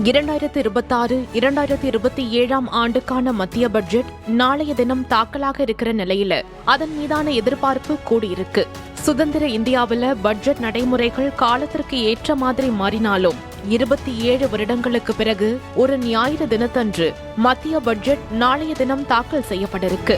2026-2027 ஆண்டுக்கான மத்திய பட்ஜெட் நாளைய தினம் தாக்கலாக இருக்கிற நிலையில அதன் மீதான எதிர்பார்ப்பு கூடியிருக்கு. சுதந்திர இந்தியாவில் பட்ஜெட் நடைமுறைகள் காலத்திற்கு ஏற்ற மாதிரி மாறினாலும் 27 வருடங்களுக்கு பிறகு ஒரு ஞாயிறு தினத்தன்று மத்திய பட்ஜெட் நாளைய தினம் தாக்கல் செய்யப்பட்டிருக்கு.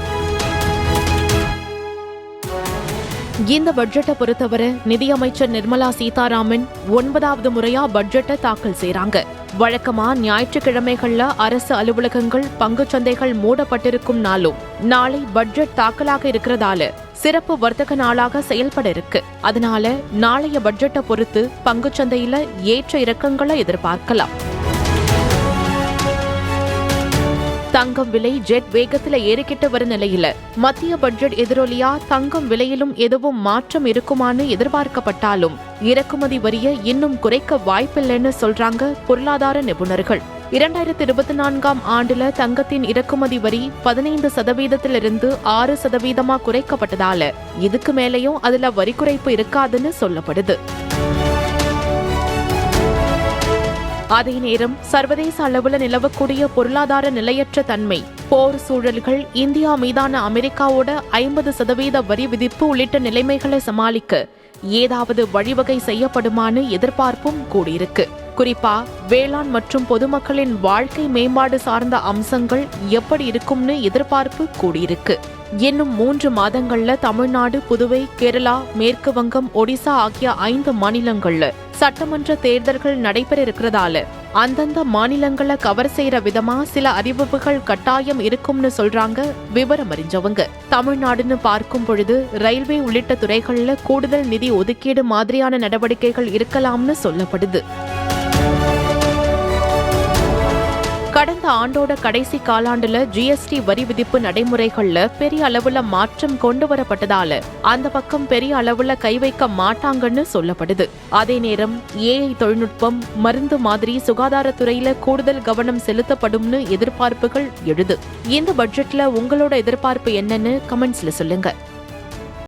இந்த பட்ஜெட்டை பொறுத்தவரை நிதியமைச்சர் நிர்மலா சீதாராமன் 9வது முறையா பட்ஜெட்டை தாக்கல் செய்றாங்க. வழக்கமா ஞாயிற்றுக்கிழமைகள்ல அரசு அலுவலகங்கள் பங்குச்சந்தைகள் மூடப்பட்டிருக்கும் நாளும் நாளை பட்ஜெட் தாக்கலாக இருக்கிறதால சிறப்பு வர்த்தக நாளாக செயல்பட இருக்கு. அதனால நாளைய பட்ஜெட்டை பொறுத்து பங்குச்சந்தையில ஏற்ற இறக்கங்களை எதிர்பார்க்கலாம். தங்கம் விலை ஜெட் வேகத்துல ஏறிக்கிட்டு வரும் நிலையில மத்திய பட்ஜெட் எதிரொலியா தங்கம் விலையிலும் எதுவும் மாற்றம் இருக்குமான்னு எதிர்பார்க்கப்பட்டாலும் இறக்குமதி வரியை இன்னும் குறைக்க வாய்ப்பில்லைன்னு சொல்றாங்க பொருளாதார நிபுணர்கள். 2024ஆம் ஆண்டுல தங்கத்தின் இறக்குமதி வரி 15%இருந்து 6% குறைக்கப்பட்டதால இதுக்கு மேலேயும் அதுல வரி குறைப்பு இருக்காதுன்னு சொல்லப்படுது. அதே நேரம் சர்வதேச அளவில் நிலவக்கூடிய பொருளாதார நிலையற்ற தன்மை, போர் சூழல்கள், இந்தியா மீதான அமெரிக்காவோட 50% வரி விதிப்பு உள்ளிட்ட நிலைமைகளை சமாளிக்க ஏதாவது வழிவகை செய்யப்படுமான்னு எதிர்பார்ப்பும் கூடியிருக்கு. குறிப்பா வேளாண் மற்றும் பொதுமக்களின் வாழ்க்கை மேம்பாடு சார்ந்த அம்சங்கள் எப்படி இருக்கும்னு எதிர்பார்ப்பு கூடியிருக்கு. இன்னும் 3 மாதங்கள்ல தமிழ்நாடு, புதுவை, கேரளா, மேற்கு வங்கம், ஒடிசா ஆகிய 5 மாநிலங்கள்ல சட்டமன்ற தேர்தல்கள் நடைபெற இருக்கிறதால அந்தந்த மாநிலங்களை கவர் செய்யற விதமா சில அறிவிப்புகள் கட்டாயம் இருக்கும்னு சொல்றாங்க விவரம் அறிஞ்சவங்க. தமிழ்நாடுன்னு பார்க்கும் பொழுது ரயில்வே உள்ளிட்ட துறைகள்ல கூடுதல் நிதி ஒதுக்கீடு மாதிரியான நடவடிக்கைகள் இருக்கலாம்னு சொல்லப்படுது. கடந்த ஆண்டோட கடைசி காலாண்டுல ஜிஎஸ்டி வரி விதிப்பு நடைமுறைகள்ல பெரிய அளவுல மாற்றம் கொண்டு வரப்பட்டதால அந்த பக்கம் பெரிய அளவுல கை வைக்க மாட்டாங்கன்னு சொல்லப்படுது. அதே நேரம் ஏஐ தொழில்நுட்பம், மருந்து மாதிரி சுகாதாரத்துறையில கூடுதல் கவனம் செலுத்தப்படும்னு எதிர்பார்ப்புகள் எழுது. இந்த பட்ஜெட்ல உங்களோட எதிர்பார்ப்பு என்னன்னு கமெண்ட்ஸ்ல சொல்லுங்க.